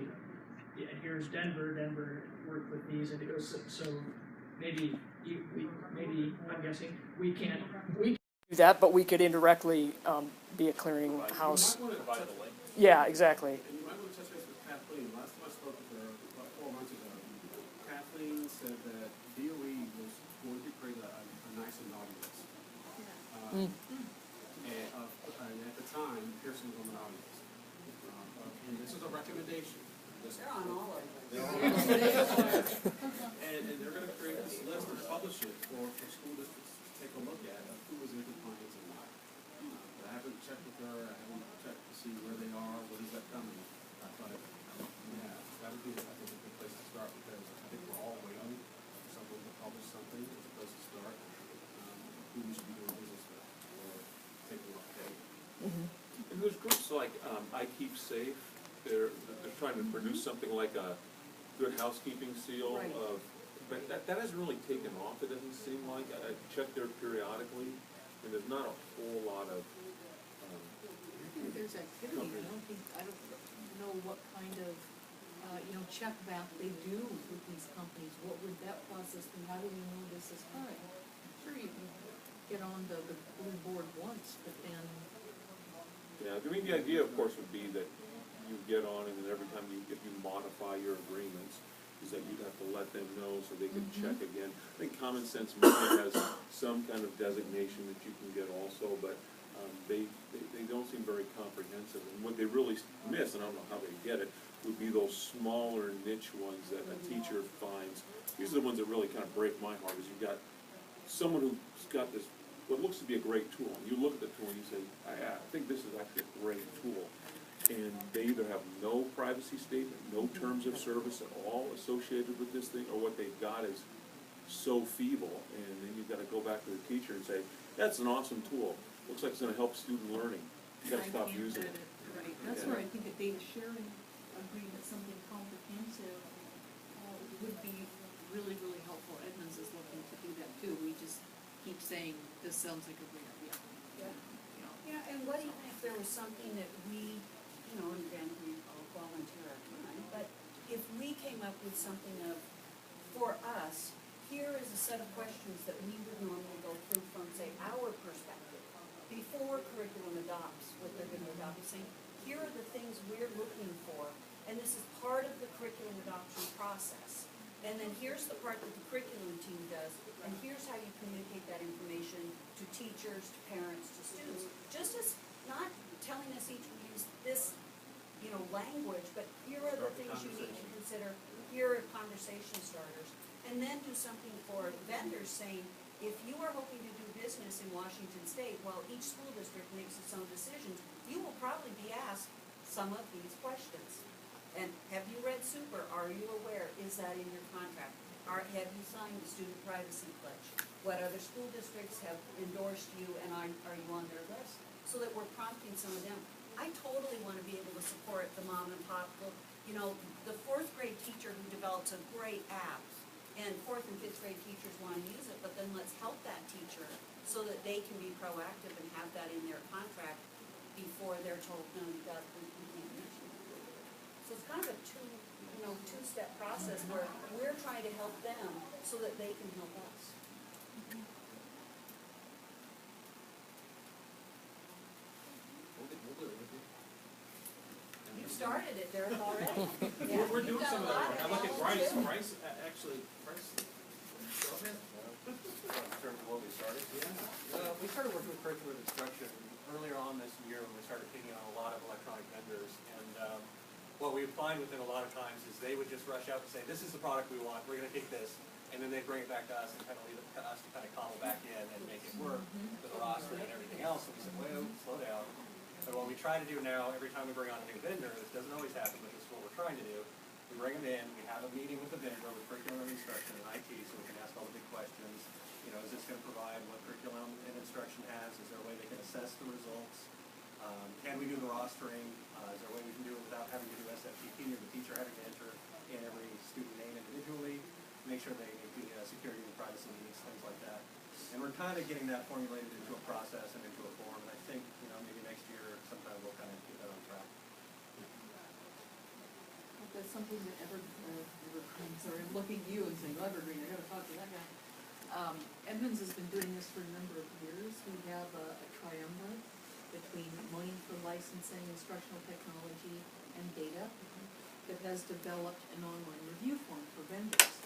yeah, here's Denver worked with these, and it goes, so maybe I'm guessing, we can't do that, but we could indirectly be a clearinghouse. You might want to provide the link. Yeah, exactly. And you might want to touch base with Kathleen. Last time I spoke with her, about 4 months ago, Kathleen said that DOE was going to create a nice and naughty list. And at the time, Pearson was on the naughty list. And this is a recommendation. They're on all of them. And they're going to create this list and publish it for school districts to take a look at who was in compliance and not. But I haven't checked with her. I haven't checked to see where they are. When is that coming? But yeah, that would be, I think, a good place to start, because I think we're all waiting for someone to publish something as a place to start. Who we should be doing business with, or taking off date. And there's groups like I Keep Safe. They're trying to produce something like a good housekeeping seal Right. of, but that hasn't really taken off. It doesn't seem like. I check there periodically, and there's not a whole lot of. There's activity, I don't know what kind of, check back they do with these companies. What would that process be? How do we know this is fine? Sure, you can get on the blue board once, but then. Yeah, I mean, the idea, of course, would be that you get on, and then every time if you modify your agreements, is that you'd have to let them know so they can check again. I think Common Sense maybe has some kind of designation that you can get also, but they don't seem very comprehensive. And what they really miss, and I don't know how they get it, would be those smaller niche ones that a teacher finds. These are the ones that really kind of break my heart, is you've got someone who's got this, what looks to be a great tool, and you look at the tool and you say, I think this is actually a great tool. And they either have no privacy statement, no terms of service at all associated with this thing, or what they've got is so feeble, and then you've got to go back to the teacher and say, that's an awesome tool. Looks like it's going to help student learning. You've got to stop using it. Right, that's where I think a data sharing agreement, something comprehensive, would be really, really helpful. Edmonds is looking to do that too. We just keep saying, this sounds like a great idea. Yeah, and what even if there was something that we, and again, we all volunteer our time, but if we came up with something of, for us, here is a set of questions that we would normally go through from, say, our perspective, before curriculum adopts what they're going to adopt, saying, here are the things we're looking for, and this is part of the curriculum adoption process. And then here's the part that the curriculum team does, and here's how you communicate that information to teachers, to parents, to students. Just as not telling us each will use this, language, but here are the things you need to consider, here are conversation starters. And then do something for vendors saying, if you are hoping to do business in Washington State, while each school district makes its own decisions, you will probably be asked some of these questions. And have you read Super? Are you aware? Is that in your contract? Have you signed the student privacy pledge? What other school districts have endorsed you, and are you on their list? So that we're prompting some of them. I totally want to be able to support the mom and pop, the 4th grade teacher who develops a great app, and 4th and 5th grade teachers want to use it, but then let's help that teacher so that they can be proactive and have that in their contract before they're told, no, we can't mention it. So it's kind of a two-step process where we're trying to help them so that they can help us. You started it, Derek, already. Yeah, We're doing you've got some a of lot that work. I look at knowledge, Bryce, too. Bryce, go ahead. In terms of what we started? Yeah. We started working with curriculum instruction earlier on this year when we started taking on a lot of electronic vendors. And what we would find with them a lot of times is they would just rush out and say, this is the product we want, we're going to take this. And then they'd bring it back to us and kind of leave it to us to kind of cobble back in and make it work with the roster and everything else. And we said, wait, slow down. So what we try to do now, every time we bring on a new vendor, this doesn't always happen, but this is what we're trying to do. We bring them in, we have a meeting with the vendor with curriculum and instruction and IT, so we can ask all the big questions. You know, is this gonna provide what curriculum and instruction has? Is there a way they can assess the results? Can we do the rostering? Is there a way we can do it without having to do SFTP or the teacher having to enter in every student name individually? Make sure they meet the security and privacy needs, things like that. And we're kind of getting that formulated into a process and into a form, and I think, you know, maybe next year sometime we'll kind of get that on track. That's something that I'm sorry, I'm looking at you and saying, Evergreen, I gotta talk to that guy. Edmonds has been doing this for a number of years. We have a triumvirate between money for licensing, instructional technology, and data that has developed an online review form for vendors.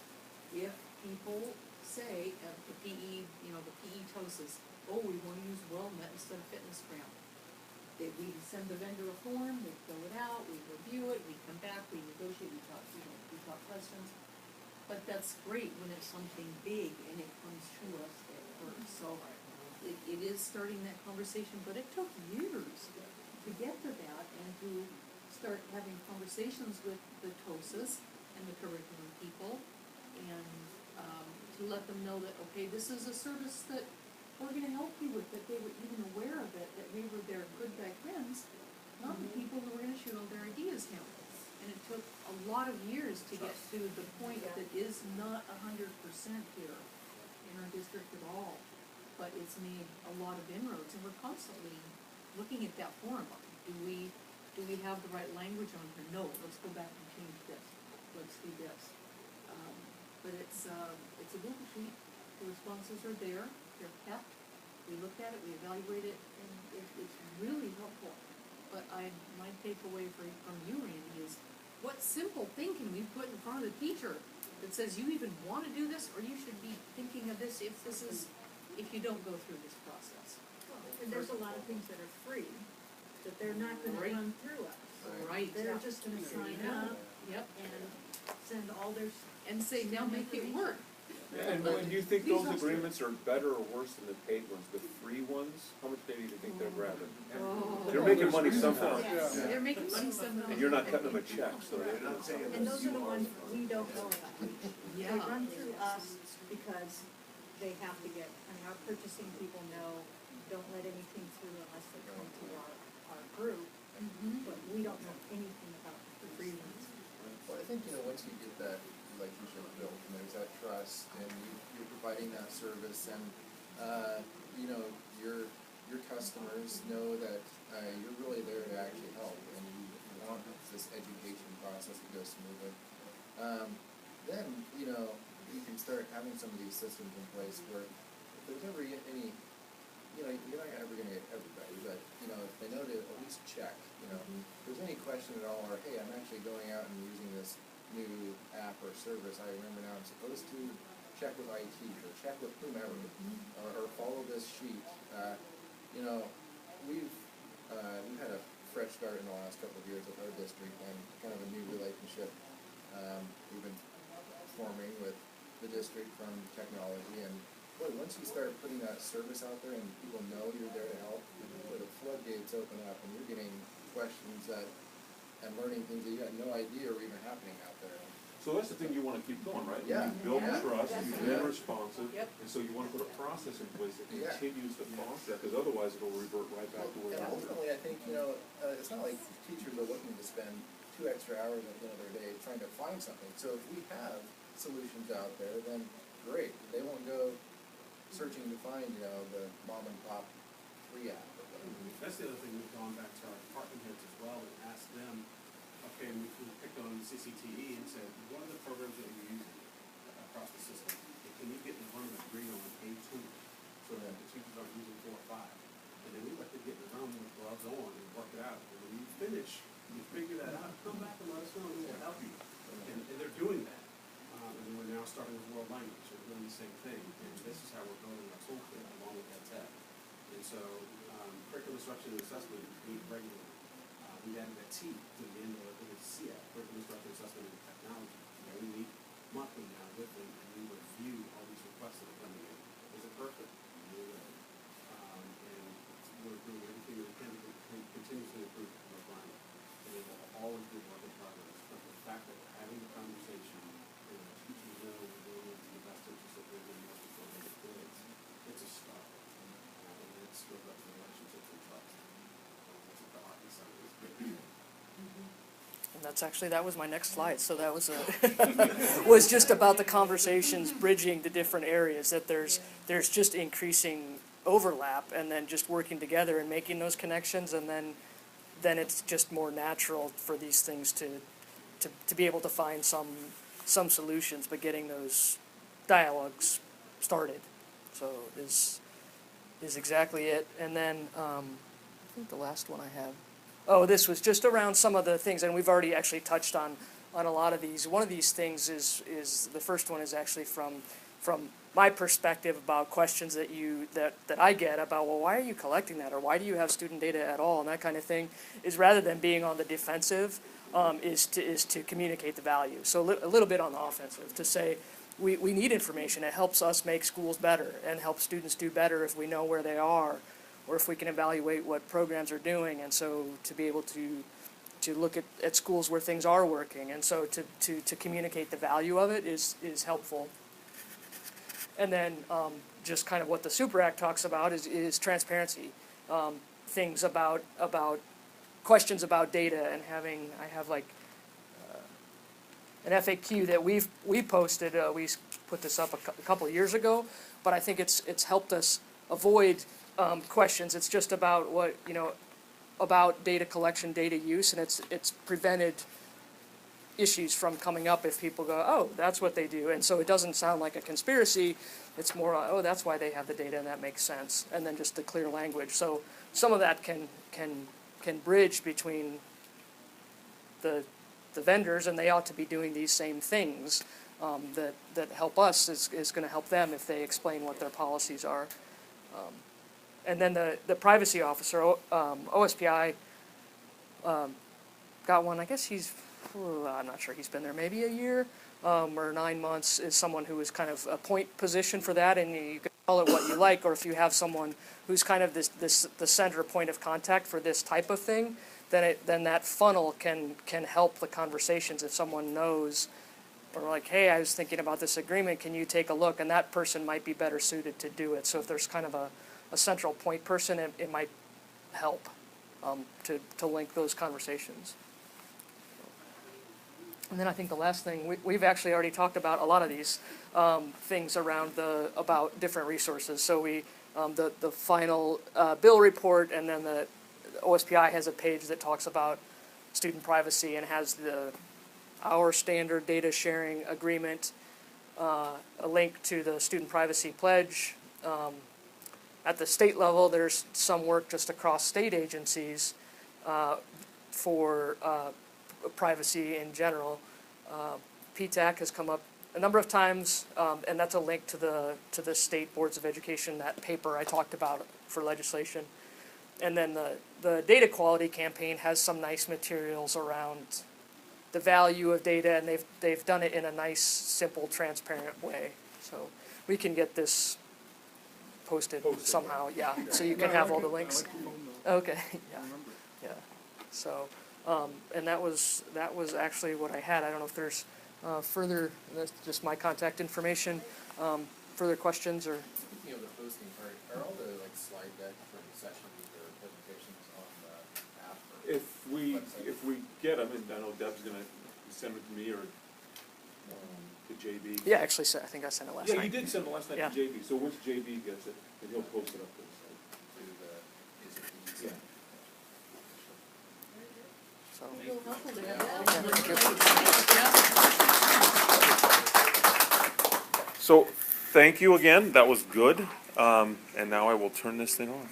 If people say at the PE, you know, the PE TOSAs, oh, we wanna use WellNet instead of FitnessGram, we send the vendor a form, they fill it out, we review it, we come back, we negotiate, we talk questions. But that's great when it's something big and it comes to us at first. So it is starting that conversation, but it took years to get to that and to start having conversations with the TOSAs and the curriculum people and to let them know that, okay, this is a service that we're gonna help you with, that they were even aware of it, that we were their good guy friends, not the people who were gonna shoot all their ideas down. And it took a lot of years to get to the point that is not 100% here in our district at all. But it's made a lot of inroads, and we're constantly looking at that form. Do we have the right language on here? No, let's go back and change this. Let's do this. But it's a Google sheet. The responses are there. They're kept. We look at it, we evaluate it, and it's really helpful. But my takeaway from you, Randy, is what simple thing can we put in front of the teacher that says you even want to do this, or you should be thinking of this if you don't go through this process. And there's a lot of things that are free, that they're not gonna Right. run through us. Right. They're just gonna sign up Yep. and send all their, And say, now make it work. And do you think those agreements are better or worse than the paid ones? The free ones, how much pay do you think they're grabbing? Oh. They're making money somehow. Yes. They're making money somehow. And you're not cutting them a check, so they're not. and those are the ones we don't know about. They Yeah. run through us because they have to get, I mean, our purchasing people know, don't let anything through unless they come to our group, but we don't know anything about the free ones. Well, I think, once you get that relationship built, and there's that trust, and you're providing that service, and, your customers know that, you're really there to actually help, and you want this education process to go smoothly. Then, you can start having some of these systems in place where if there's ever any, you're not ever gonna get everybody, but, if they know to at least check, if there's any question at all, or, hey, I'm actually going out and using this new app or service, I remember now I'm supposed to check with IT, or check with whomever, or follow this sheet. We've had a fresh start in the last couple of years with our district, and kind of a new relationship we've been forming with the district from technology, and boy, once you start putting that service out there and people know you're there to help, the floodgates open up and you're getting questions and learning things that you had no idea were even happening out there. So that's the thing you wanna keep going, right? Yeah. You build trust, you've been responsive, Yep. and so you wanna put a process in place that Yeah. continues to foster that, because otherwise it'll revert right back to where it And was. ultimately, I think, it's not like teachers are looking to spend 2 extra hours at the end of their day trying to find something. So if we have solutions out there, then great. They won't go searching to find, the mom and pop free app or whatever. That's the other thing, we've gone back to our department heads as well and asked them, okay, we picked on CCTE and said, what are the programs that you're using across the system? And can you get in front of the green on a tool so that the teachers aren't using 4 or 5? And then we let them get in the room with gloves on and work it out. And when you finish, you figure that out, come back and let us know, and we'll help you. And they're doing that. And then we're now starting with world language, we're doing the same thing. And this is how we're building our toolkit along with that tech. And so, curriculum instruction and assessment meet regularly. We added a T to the end of it, it's CF, curriculum instruction, assessment, and technology. We meet monthly now with them, and we review all these requests that are coming in. Is it perfect? No way. And we're doing everything we can to continuously improve the requirement. And it will always be work in progress. But the fact that we're having the conversation, and the teachers know we're doing it to the best interest of their most important kids, that was my next slide, so that was was just about the conversations bridging the different areas, that there's just increasing overlap, and then just working together and making those connections, and then it's just more natural for these things to be able to find some solutions, but getting those dialogues started. So is exactly it. And then I think the last one I have. Oh, this was just around some of the things, and we've already actually touched on a lot of these. One of these things is the first one is actually from my perspective about questions that I get about, well, why are you collecting that, or why do you have student data at all, and that kind of thing, is rather than being on the defensive, is to communicate the value. So a little bit on the offensive, to say we need information. It helps us make schools better and help students do better if we know where they are, or if we can evaluate what programs are doing, and so to be able to look at schools where things are working, and so to communicate the value of it is helpful. And then just kind of what the Super Act talks about is transparency. Things about questions about data, and I have like an FAQ that we posted. We put this up a couple of years ago, but I think it's helped us avoid questions. It's just about about data collection, data use, and it's prevented issues from coming up if people go, oh, that's what they do, and so it doesn't sound like a conspiracy. It's more, oh, that's why they have the data, and that makes sense, and then just the clear language. So some of that can bridge between the vendors, and they ought to be doing these same things that help us is going to help them if they explain what their policies are. And then the privacy officer, OSPI, got one. I guess I'm not sure, he's been there maybe a year or 9 months, is someone who is kind of a point position for that, and you can call it what you like, or if you have someone who's kind of the center point of contact for this type of thing, then that funnel can help the conversations. If someone knows, or like, hey, I was thinking about this agreement, can you take a look? And that person might be better suited to do it. So if there's kind of a central point person, it might help to link those conversations. And then I think the last thing, we've actually already talked about a lot of these things around about different resources. So the final bill report, and then the OSPI has a page that talks about student privacy and has our standard data sharing agreement, a link to the student privacy pledge. At the state level, there's some work just across state agencies for privacy in general. PTAC has come up a number of times, and that's a link to the state boards of education, that paper I talked about for legislation. And then the data quality campaign has some nice materials around the value of data, and they've done it in a nice, simple, transparent way. So we can get this posted somehow, yeah. So you can have all the links. Okay, yeah. So, and that was actually what I had. I don't know if there's further. That's just my contact information. Further questions or? Speaking of the posting, are all the slide deck for the sessions or presentations on the app? If we get them, and I know Deb's gonna send it to me or to JB. Yeah, actually, I think I sent it last night. Yeah, you did send it last night to JB. So once JB gets it, then he'll post it up to the site. Yeah. So. Real helpful to have that. So thank you again. That was good. And now I will turn this thing on.